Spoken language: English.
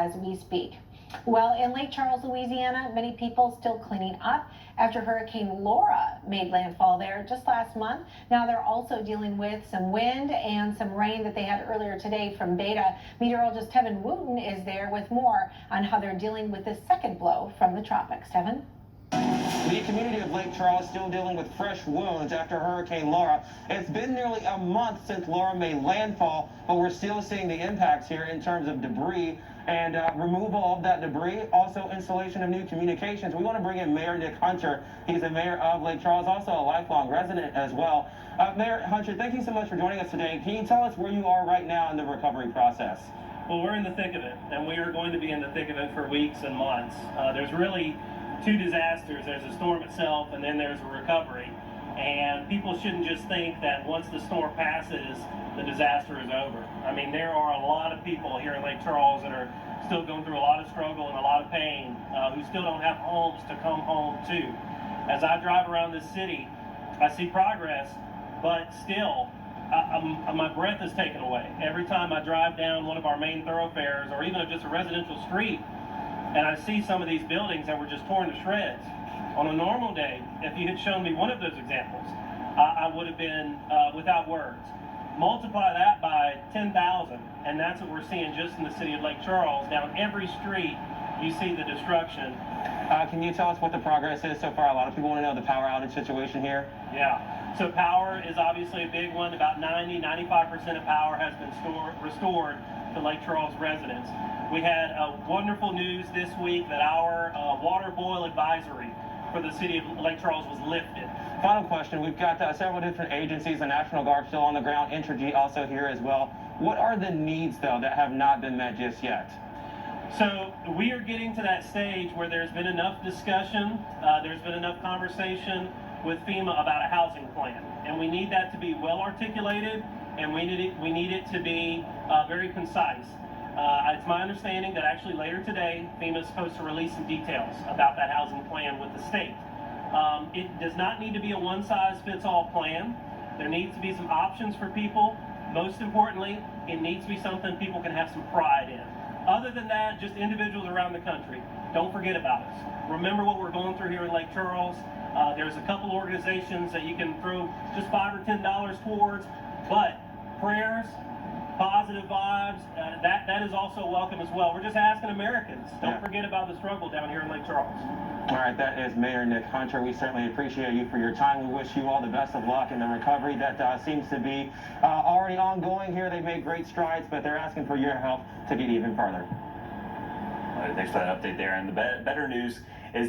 as we speak. Well, in Lake Charles, Louisiana, many people still cleaning up after Hurricane Laura made landfall there just last month. Now they're also dealing with some wind and some rain that they had earlier today from Beta. Meteorologist Tevin Wooten is there with more on how they're dealing with this second blow from the tropics. Tevin? The community of Lake Charles still dealing with fresh wounds after Hurricane Laura. It's been nearly a month since Laura made landfall, but we're still seeing the impacts here in terms of debris and removal of that debris, also installation of new communications. We want to bring in Mayor Nick Hunter. He's the mayor of Lake Charles, also a lifelong resident as well. Mayor Hunter, thank you so much for joining us today. Can you tell us where you are right now in the recovery process? Well, we're in the thick of it, and we are going to be in the thick of it for weeks and months. There's really two disasters. There's the storm itself, and then there's a recovery. And people shouldn't just think that once the storm passes, the disaster is over. I mean, there are a lot of people here in Lake Charles that are still going through a lot of struggle and a lot of pain, who still don't have homes to come home to. As I drive around this city, I see progress, but still, my breath is taken away. Every time I drive down one of our main thoroughfares, or even just a residential street, and I see some of these buildings that were just torn to shreds. On a normal day, if you had shown me one of those examples, I would have been without words. Multiply that by 10,000, and that's what we're seeing just in the city of Lake Charles. Down every street, you see the destruction. Can you tell us what the progress is so far? A lot of people want to know the power outage situation here. Yeah, so power is obviously a big one. About 95% of power has been restored to Lake Charles residents. We had wonderful news this week that our water boil advisory for the city of Lake Charles was lifted. Final question, we've got several different agencies, the National Guard still on the ground, Entergy also here as well. What are the needs, though, that have not been met just yet? So we are getting to that stage where there's been enough discussion, there's been enough conversation with FEMA about a housing plan. And we need that to be well articulated, and we need it to be very concise. It's my understanding that actually later today, FEMA is supposed to release some details about that housing plan with the state. It does not need to be a one-size-fits-all plan. There needs to be some options for people. Most importantly, it needs to be something people can have some pride in. Other than that, just individuals around the country, don't forget about us. Remember what we're going through here in Lake Charles. There's a couple organizations that you can throw just $5 or $10 towards, but prayers, positive vibes, that is also welcome as well. We're just asking Americans, don't forget about the struggle down here in Lake Charles. All right, that is Mayor Nick Hunter. We certainly appreciate you for your time. We wish you all the best of luck in the recovery that seems to be already ongoing here. They've made great strides, but they're asking for your help to get even further. All right, thanks for that update there. And the better news is